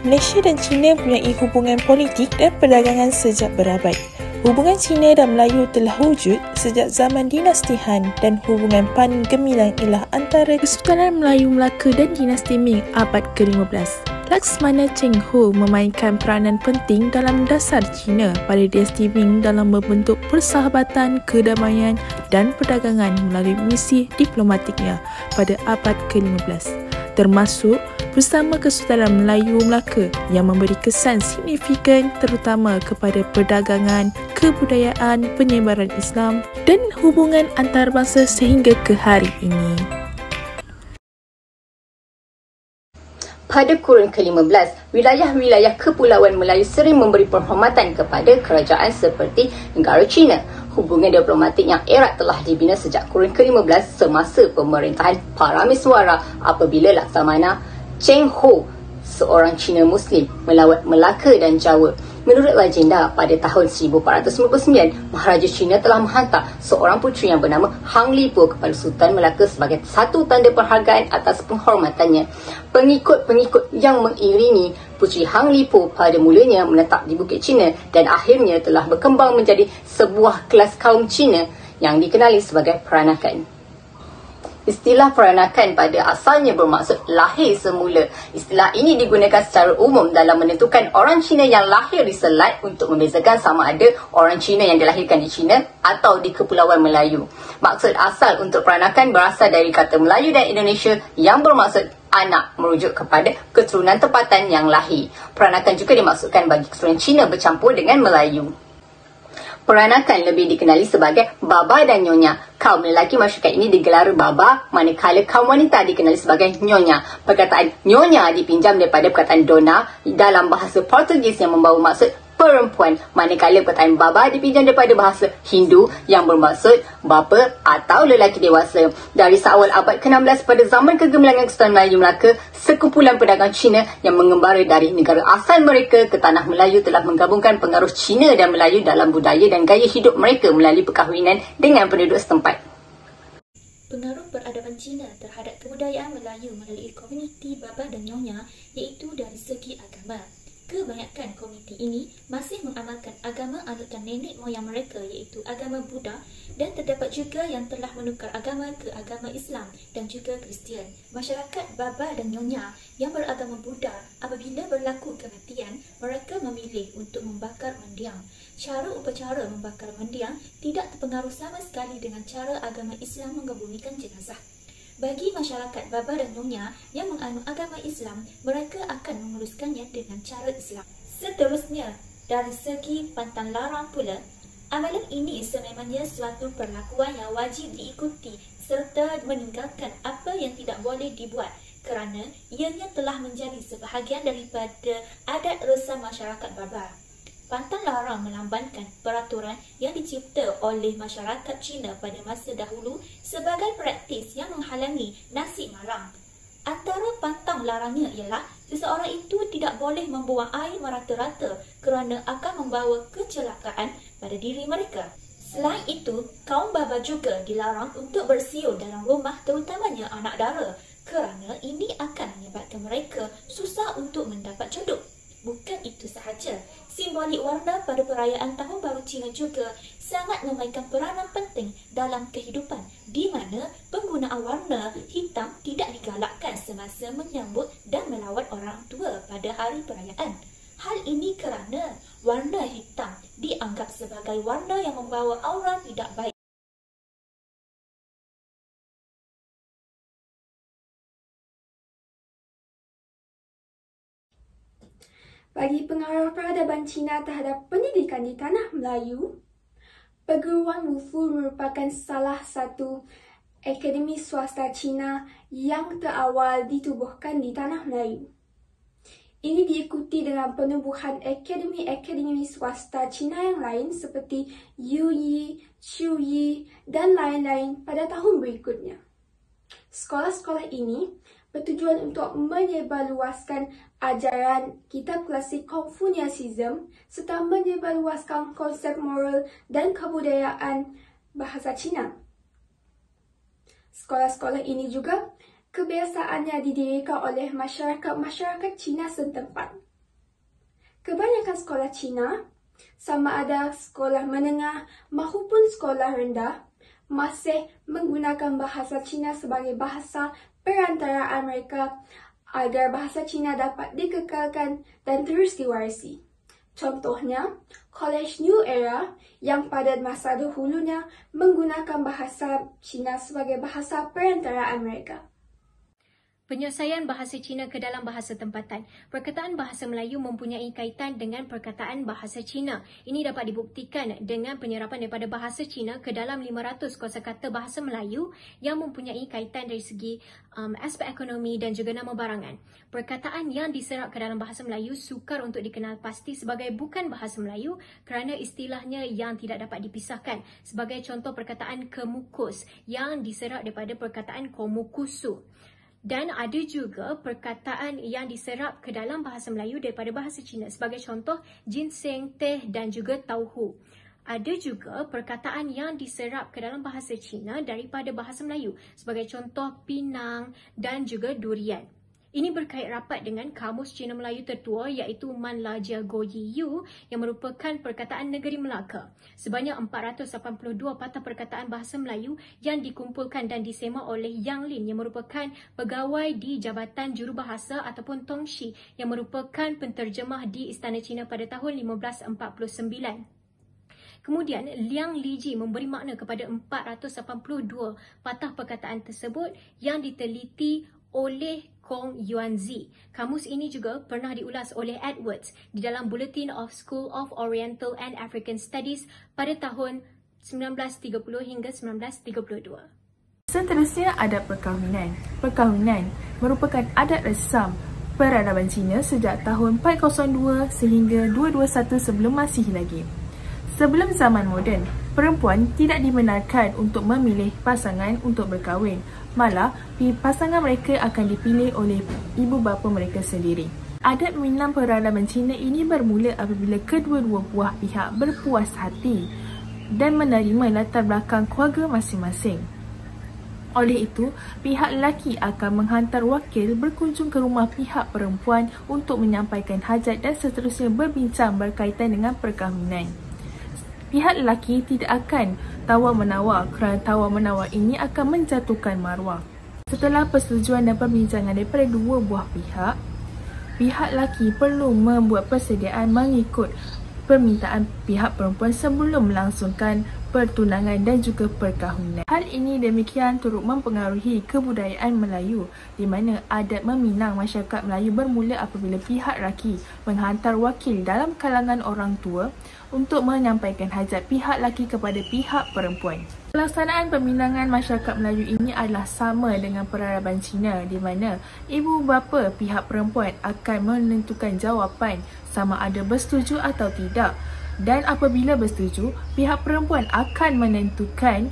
Malaysia dan China mempunyai hubungan politik dan perdagangan sejak berabad. Hubungan China dan Melayu telah wujud sejak zaman dinasti Han dan hubungan paling gemilang ialah antara Kesultanan Melayu Melaka dan dinasti Ming abad ke-15. Laksmana Cheng Ho memainkan peranan penting dalam dasar China pada dinasti Ming dalam membentuk persahabatan, kedamaian dan perdagangan melalui misi diplomatiknya pada abad ke-15, termasuk bersama Kesultanan Melayu Melaka yang memberi kesan signifikan terutama kepada perdagangan, kebudayaan, penyebaran Islam dan hubungan antarabangsa sehingga ke hari ini. Pada kurun ke-15, wilayah-wilayah kepulauan Melayu sering memberi penghormatan kepada kerajaan seperti negara China. Hubungan diplomatik yang erat telah dibina sejak kurun ke-15 semasa pemerintahan Parameswara apabila Laksamana Cheng Ho, seorang Cina Muslim, melawat Melaka dan Jawa. Menurut legenda, pada tahun 1499, Maharaja China telah menghantar seorang puteri yang bernama Hang Lipo kepada Sultan Melaka sebagai satu tanda penghargaan atas penghormatannya. Pengikut-pengikut yang mengiringi puteri Hang Lipo pada mulanya menetap di Bukit Cina dan akhirnya telah berkembang menjadi sebuah kelas kaum Cina yang dikenali sebagai peranakan. Istilah peranakan pada asalnya bermaksud lahir semula. Istilah ini digunakan secara umum dalam menentukan orang Cina yang lahir di Selat untuk membezakan sama ada orang Cina yang dilahirkan di China atau di Kepulauan Melayu. Maksud asal untuk peranakan berasal dari kata Melayu dan Indonesia yang bermaksud anak, merujuk kepada keturunan tempatan yang lahir. Peranakan juga dimaksudkan bagi keturunan Cina bercampur dengan Melayu. Peranakan lebih dikenali sebagai baba dan nyonya. Kaum lelaki masyarakat ini digelar baba, manakala kaum wanita dikenali sebagai nyonya. Perkataan nyonya dipinjam daripada perkataan dona dalam bahasa Portugis yang membawa maksud perempuan, manakala perkataan baba dipinjam daripada bahasa Hindu yang bermaksud bapa atau lelaki dewasa. Dari seawal abad ke-16 pada zaman kegemilangan Kesultanan Melayu Melaka, sekumpulan pedagang Cina yang mengembara dari negara asal mereka ke tanah Melayu telah menggabungkan pengaruh Cina dan Melayu dalam budaya dan gaya hidup mereka melalui perkahwinan dengan penduduk setempat. Pengaruh peradaban Cina terhadap kebudayaan Melayu melalui komuniti baba dan nyonya iaitu dari segi agama. Kebanyakan komuniti ini masih mengamalkan agama anutan nenek moyang mereka iaitu agama Buddha dan terdapat juga yang telah menukar agama ke agama Islam dan juga Kristian. Masyarakat baba dan nyonya yang beragama Buddha apabila berlaku kematian, mereka memilih untuk membakar mendiang. Cara upacara membakar mendiang tidak terpengaruh sama sekali dengan cara agama Islam mengebumikan jenazah. Bagi masyarakat baba dan nyonya yang menganut agama Islam, mereka akan menguruskannya dengan cara Islam. Seterusnya, dari segi pantang larang pula, amalan ini sememangnya suatu perlakuan yang wajib diikuti serta meninggalkan apa yang tidak boleh dibuat kerana ianya telah menjadi sebahagian daripada adat resam masyarakat baba. Pantang larang melambangkan peraturan yang dicipta oleh masyarakat Cina pada masa dahulu sebagai praktis yang menghalangi nasib malang. Antara pantang larangnya ialah seseorang itu tidak boleh membuang air merata-rata kerana akan membawa kecelakaan pada diri mereka. Selain itu, kaum baba juga dilarang untuk bersiul dalam rumah terutamanya anak dara kerana ini akan menyebabkan mereka susah untuk mendapat jodoh. Bukan itu sahaja, simbolik warna pada perayaan Tahun Baru Cina juga sangat memainkan peranan penting dalam kehidupan di mana penggunaan warna hitam tidak digalakkan semasa menyambut dan melawat orang tua pada hari perayaan. Hal ini kerana warna hitam dianggap sebagai warna yang membawa aura tidak baik. Bagi pengaruh peradaban Cina terhadap pendidikan di tanah Melayu, Perguruan Wufu merupakan salah satu akademi swasta Cina yang terawal ditubuhkan di tanah Melayu. Ini diikuti dengan penubuhan akademi-akademi swasta Cina yang lain seperti Yuyi, Chuyi dan lain-lain pada tahun berikutnya. Sekolah-sekolah ini bertujuan untuk menyebarluaskan ajaran kitab klasik Konfusianisme serta menyebarluaskan konsep moral dan kebudayaan bahasa Cina. Sekolah-sekolah ini juga kebiasaannya didirikan oleh masyarakat Cina setempat. kebanyakan sekolah Cina, sama ada sekolah menengah maupun sekolah rendah, masih menggunakan bahasa Cina sebagai bahasa perantaraan mereka agar bahasa Cina dapat dikekalkan dan terus diwarisi. Contohnya, College New Era yang pada masa dahulunya menggunakan bahasa Cina sebagai bahasa perantaraan mereka. Penyelesaian bahasa Cina ke dalam bahasa tempatan. Perkataan bahasa Melayu mempunyai kaitan dengan perkataan bahasa Cina. Ini dapat dibuktikan dengan penyerapan daripada bahasa Cina ke dalam 500 kosakata bahasa Melayu yang mempunyai kaitan dari segi aspek ekonomi dan juga nama barangan. Perkataan yang diserap ke dalam bahasa Melayu sukar untuk dikenal pasti sebagai bukan bahasa Melayu kerana istilahnya yang tidak dapat dipisahkan. Sebagai contoh perkataan kemukus yang diserap daripada perkataan komukusu. Dan ada juga perkataan yang diserap ke dalam bahasa Melayu daripada bahasa Cina. Sebagai contoh, ginseng, teh dan juga tauhu. Ada juga perkataan yang diserap ke dalam bahasa Cina daripada bahasa Melayu. Sebagai contoh, pinang dan juga durian. Ini berkait rapat dengan Kamus Cina Melayu tertua iaitu Man Lajia Goyiyu yang merupakan perkataan negeri Melaka. Sebanyak 482 patah perkataan bahasa Melayu yang dikumpulkan dan disemak oleh Yang Lin yang merupakan pegawai di Jabatan Jurubahasa ataupun Tongshi yang merupakan penterjemah di Istana Cina pada tahun 1549. Kemudian, Liang Liji memberi makna kepada 482 patah perkataan tersebut yang diteliti oleh Kong Yuanzi. Kamus ini juga pernah diulas oleh Edwards di dalam Bulletin of School of Oriental and African Studies pada tahun 1930 hingga 1932. Seterusnya ada perkahwinan. Perkahwinan merupakan adat resam peradaban Cina sejak tahun 402 sehingga 221 sebelum Masihi lagi. Sebelum zaman moden, perempuan tidak dibenarkan untuk memilih pasangan untuk berkahwin. Malah, pasangan mereka akan dipilih oleh ibu bapa mereka sendiri. Adat meminang peradaban Cina ini bermula apabila kedua-dua buah pihak berpuas hati dan menerima latar belakang keluarga masing-masing. Oleh itu, pihak lelaki akan menghantar wakil berkunjung ke rumah pihak perempuan untuk menyampaikan hajat dan seterusnya berbincang berkaitan dengan perkahwinan. Pihak lelaki tidak akan tawar-menawar kerana tawar-menawar ini akan menjatuhkan maruah. Setelah persetujuan dan perbincangan daripada dua buah pihak, pihak lelaki perlu membuat persediaan mengikut permintaan pihak perempuan sebelum melangsungkan pertunangan dan juga perkahwinan. Hal ini demikian turut mempengaruhi kebudayaan Melayu di mana adat meminang masyarakat Melayu bermula apabila pihak lelaki menghantar wakil dalam kalangan orang tua untuk menyampaikan hajat pihak lelaki kepada pihak perempuan. Pelaksanaan peminangan masyarakat Melayu ini adalah sama dengan peradaban Cina di mana ibu bapa pihak perempuan akan menentukan jawapan sama ada bersetuju atau tidak. Dan apabila bersetuju, pihak perempuan akan menentukan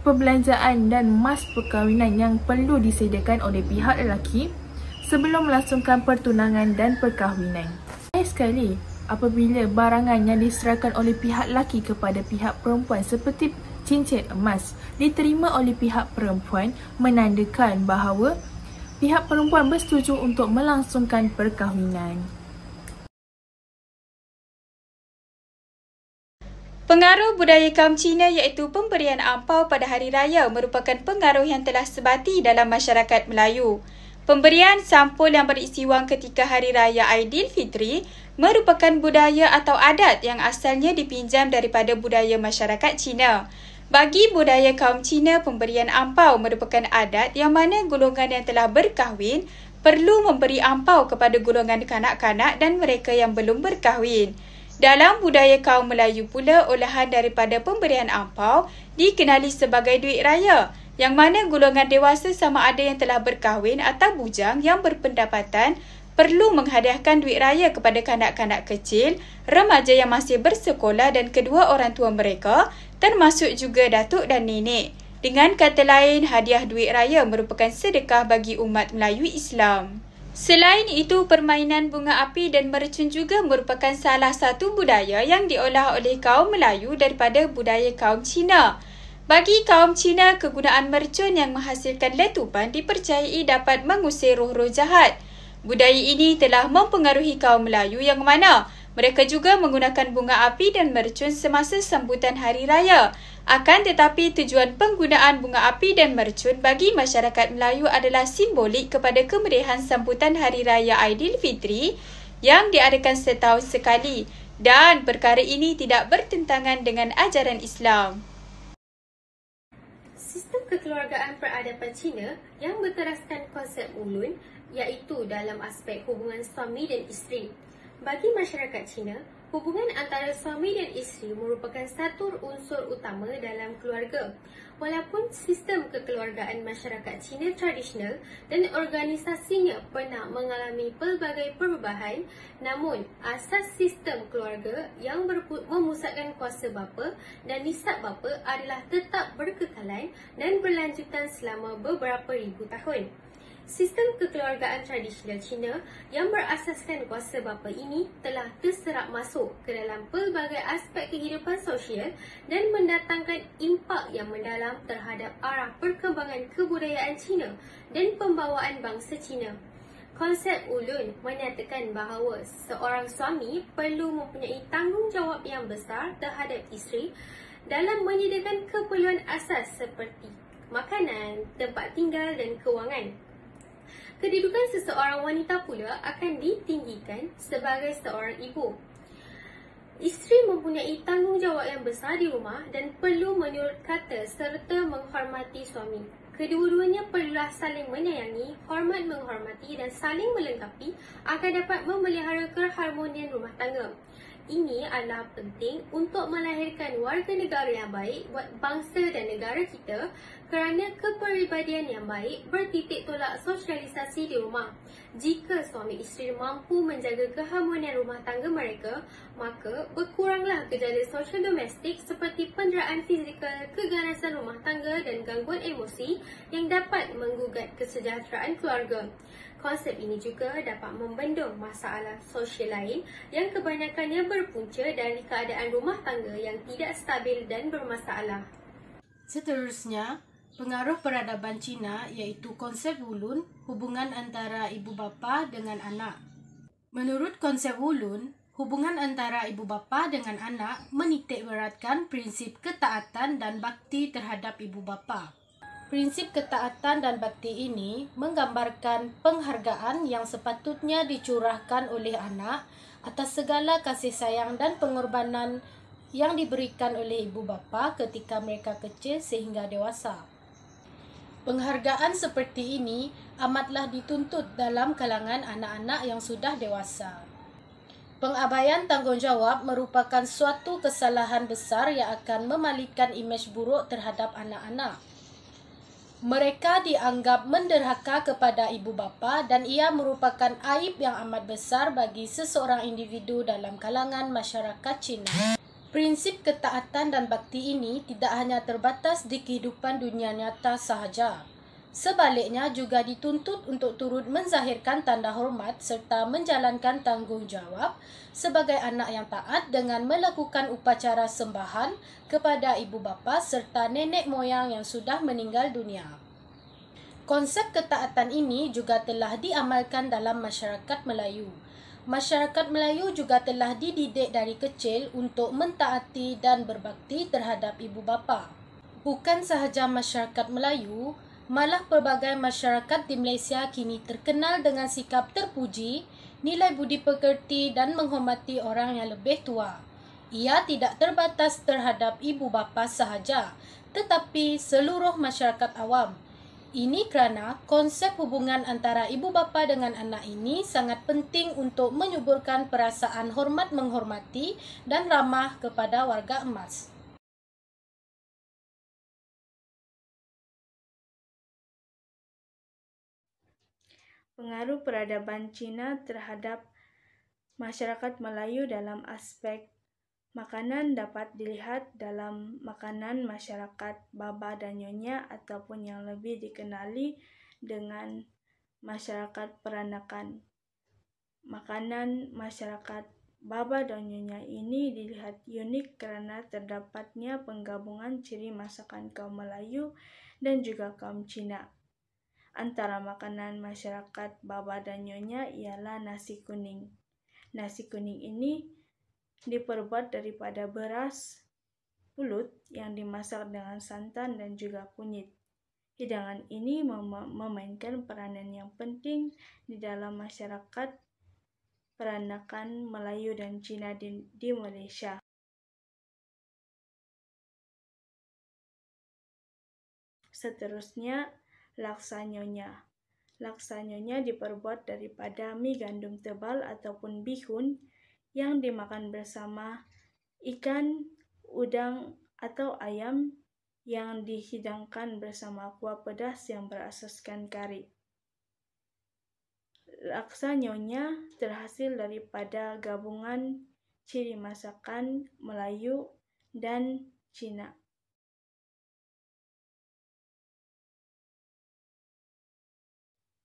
perbelanjaan dan mas perkahwinan yang perlu disediakan oleh pihak lelaki sebelum melangsungkan pertunangan dan perkahwinan. Sekali, apabila barangan yang diserahkan oleh pihak lelaki kepada pihak perempuan seperti cincin emas diterima oleh pihak perempuan menandakan bahawa pihak perempuan bersetuju untuk melangsungkan perkahwinan. Pengaruh budaya kaum Cina iaitu pemberian ampau pada hari raya merupakan pengaruh yang telah sebati dalam masyarakat Melayu. Pemberian sampul yang berisi wang ketika hari raya Aidilfitri merupakan budaya atau adat yang asalnya dipinjam daripada budaya masyarakat Cina. Bagi budaya kaum Cina, pemberian ampau merupakan adat yang mana golongan yang telah berkahwin perlu memberi ampau kepada golongan kanak-kanak dan mereka yang belum berkahwin. Dalam budaya kaum Melayu pula, olahan daripada pemberian ampau dikenali sebagai duit raya, yang mana golongan dewasa sama ada yang telah berkahwin atau bujang yang berpendapatan perlu menghadiahkan duit raya kepada kanak-kanak kecil, remaja yang masih bersekolah dan kedua orang tua mereka, termasuk juga datuk dan nenek. Dengan kata lain, hadiah duit raya merupakan sedekah bagi umat Melayu Islam. Selain itu, permainan bunga api dan mercun juga merupakan salah satu budaya yang diolah oleh kaum Melayu daripada budaya kaum Cina. Bagi kaum Cina, kegunaan mercun yang menghasilkan letupan dipercayai dapat mengusir roh-roh jahat. Budaya ini telah mempengaruhi kaum Melayu yang mana Mereka juga menggunakan bunga api dan mercun semasa sambutan Hari Raya. Akan tetapi tujuan penggunaan bunga api dan mercun bagi masyarakat Melayu adalah simbolik kepada kemeriahan sambutan Hari Raya Aidilfitri yang diadakan setahun sekali dan perkara ini tidak bertentangan dengan ajaran Islam. Sistem kekeluargaan peradaban Cina yang berteraskan konsep ulun iaitu dalam aspek hubungan suami dan isteri. Bagi masyarakat Cina, hubungan antara suami dan isteri merupakan satu unsur utama dalam keluarga. Walaupun sistem kekeluargaan masyarakat Cina tradisional dan organisasinya pernah mengalami pelbagai perubahan, namun asas sistem keluarga yang memusatkan kuasa bapa dan nisab bapa adalah tetap berkekalan dan berlanjutan selama beberapa ribu tahun. Sistem kekeluargaan tradisional Cina yang berasaskan kuasa bapa ini telah terserap masuk ke dalam pelbagai aspek kehidupan sosial dan mendatangkan impak yang mendalam terhadap arah perkembangan kebudayaan Cina dan pembawaan bangsa Cina. Konsep ulun menyatakan bahawa seorang suami perlu mempunyai tanggungjawab yang besar terhadap isteri dalam menyediakan keperluan asas seperti makanan, tempat tinggal dan kewangan. Kedudukan seseorang wanita pula akan ditinggikan sebagai seorang ibu. Isteri mempunyai tanggungjawab yang besar di rumah dan perlu menurut kata serta menghormati suami. Kedua-duanya perlulah saling menyayangi, hormat menghormati dan saling melengkapi agar dapat memelihara keharmonian rumah tangga. Ini adalah penting untuk melahirkan warga negara yang baik buat bangsa dan negara kita kerana kepribadian yang baik bertitik tolak sosialisasi di rumah. Jika suami isteri mampu menjaga keharmonian rumah tangga mereka, maka berkuranglah gejala sosial domestik seperti penderaan fizikal, keganasan rumah tangga dan gangguan emosi yang dapat menggugat kesejahteraan keluarga. Konsep ini juga dapat membendung masalah sosial lain yang kebanyakannya berpunca dari keadaan rumah tangga yang tidak stabil dan bermasalah. Seterusnya, pengaruh peradaban Cina iaitu konsep ulun, hubungan antara ibu bapa dengan anak. Menurut konsep ulun, hubungan antara ibu bapa dengan anak menitik beratkan prinsip ketaatan dan bakti terhadap ibu bapa. Prinsip ketaatan dan bakti ini menggambarkan penghargaan yang sepatutnya dicurahkan oleh anak atas segala kasih sayang dan pengorbanan yang diberikan oleh ibu bapa ketika mereka kecil sehingga dewasa. Penghargaan seperti ini amatlah dituntut dalam kalangan anak-anak yang sudah dewasa. Pengabaian tanggungjawab merupakan suatu kesalahan besar yang akan memalingkan imej buruk terhadap anak-anak. Mereka dianggap menderhaka kepada ibu bapa dan ia merupakan aib yang amat besar bagi seseorang individu dalam kalangan masyarakat Cina. Prinsip ketaatan dan bakti ini tidak hanya terbatas di kehidupan dunia nyata sahaja. Sebaliknya juga dituntut untuk turut menzahirkan tanda hormat serta menjalankan tanggungjawab sebagai anak yang taat dengan melakukan upacara sembahan kepada ibu bapa serta nenek moyang yang sudah meninggal dunia. Konsep ketaatan ini juga telah diamalkan dalam masyarakat Melayu. Masyarakat Melayu juga telah dididik dari kecil untuk mentaati dan berbakti terhadap ibu bapa. Bukan sahaja masyarakat Melayu, malah pelbagai masyarakat di Malaysia kini terkenal dengan sikap terpuji, nilai budi pekerti dan menghormati orang yang lebih tua. Ia tidak terbatas terhadap ibu bapa sahaja, tetapi seluruh masyarakat awam. Ini kerana konsep hubungan antara ibu bapa dengan anak ini sangat penting untuk menyuburkan perasaan hormat menghormati dan ramah kepada warga emas. Pengaruh peradaban Cina terhadap masyarakat Melayu dalam aspek makanan dapat dilihat dalam makanan masyarakat Baba dan Nyonya ataupun yang lebih dikenali dengan masyarakat peranakan. Makanan masyarakat Baba dan Nyonya ini dilihat unik kerana terdapatnya penggabungan ciri masakan kaum Melayu dan juga kaum Cina. Antara makanan masyarakat Baba dan Nyonya ialah nasi kuning. Nasi kuning ini diperbuat daripada beras pulut yang dimasak dengan santan dan juga kunyit. Hidangan ini memainkan peranan yang penting di dalam masyarakat peranakan Melayu dan Cina di Malaysia. Seterusnya, laksa nyonya. Laksa nyonya diperbuat daripada mi gandum tebal ataupun bihun yang dimakan bersama ikan, udang atau ayam yang dihidangkan bersama kuah pedas yang berasaskan kari. Laksa nyonya terhasil daripada gabungan ciri masakan Melayu dan Cina.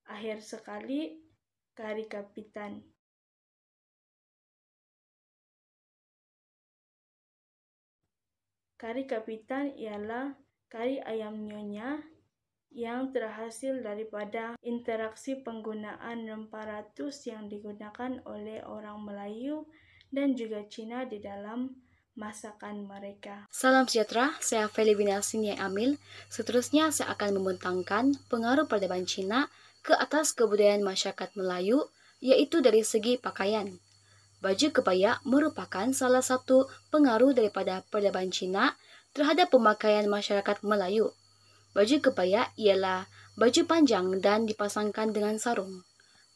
Akhir sekali, kari kapitan. Kari kapitan ialah kari ayam nyonya yang terhasil daripada interaksi penggunaan rempah ratus yang digunakan oleh orang Melayu dan juga Cina di dalam masakan mereka. Salam sejahtera, saya Feli Binasin yang Amil. Seterusnya saya akan membentangkan pengaruh peradaban Cina ke atas kebudayaan masyarakat Melayu, yaitu dari segi pakaian. Baju kebaya merupakan salah satu pengaruh daripada peradaban Cina terhadap pemakaian masyarakat Melayu. Baju kebaya ialah baju panjang dan dipasangkan dengan sarung.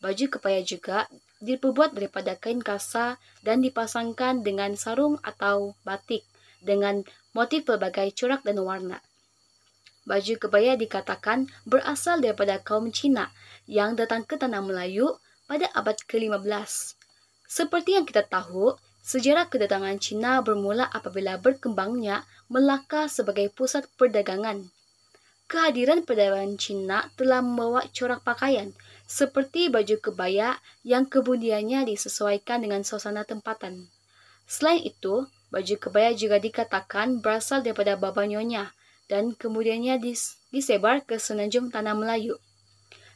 Baju kebaya juga diperbuat daripada kain kasa dan dipasangkan dengan sarung atau batik dengan motif pelbagai corak dan warna. Baju kebaya dikatakan berasal daripada kaum Cina yang datang ke tanah Melayu pada abad ke-15. Seperti yang kita tahu, sejarah kedatangan Cina bermula apabila berkembangnya Melaka sebagai pusat perdagangan. Kehadiran perdagangan Cina telah membawa corak pakaian seperti baju kebaya yang kemudiannya disesuaikan dengan suasana tempatan. Selain itu, baju kebaya juga dikatakan berasal daripada Baba Nyonya dan kemudiannya disebar ke semenanjung tanah Melayu.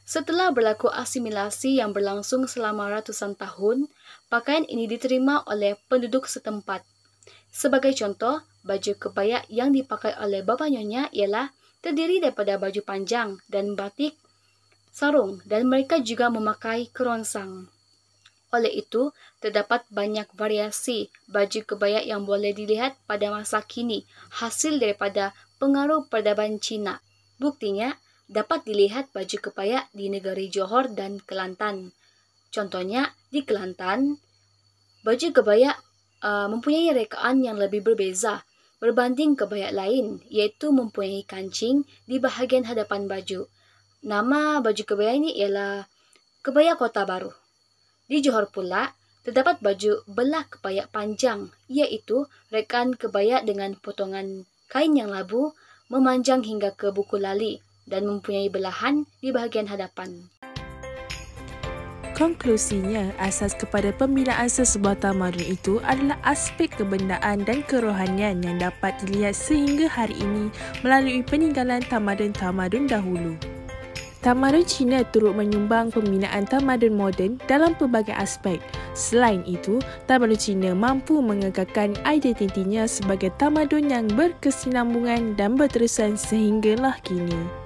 Setelah berlaku asimilasi yang berlangsung selama ratusan tahun, pakaian ini diterima oleh penduduk setempat. Sebagai contoh, baju kebaya yang dipakai oleh Baba Nyonya ialah terdiri daripada baju panjang dan batik, sarung, dan mereka juga memakai kerongsang. Oleh itu, terdapat banyak variasi baju kebaya yang boleh dilihat pada masa kini, hasil daripada pengaruh peradaban Cina. Buktinya, dapat dilihat baju kebaya di negeri Johor dan Kelantan. Contohnya, di Kelantan, baju kebaya mempunyai rekaan yang lebih berbeza berbanding kebaya lain, yaitu mempunyai kancing di bahagian hadapan baju. Nama baju kebaya ini ialah Kebaya Kota Baru. Di Johor pula, terdapat baju belah kebaya panjang, iaitu rekaan kebaya dengan potongan kain yang labu memanjang hingga ke buku lali dan mempunyai belahan di bahagian hadapan. Konklusinya, asas kepada pembinaan sesebuah tamadun itu adalah aspek kebendaan dan kerohanian yang dapat dilihat sehingga hari ini melalui peninggalan tamadun-tamadun dahulu. Tamadun Cina turut menyumbang pembinaan tamadun moden dalam pelbagai aspek. Selain itu, tamadun Cina mampu mengekalkan identitinya sebagai tamadun yang berkesinambungan dan berterusan sehinggalah kini.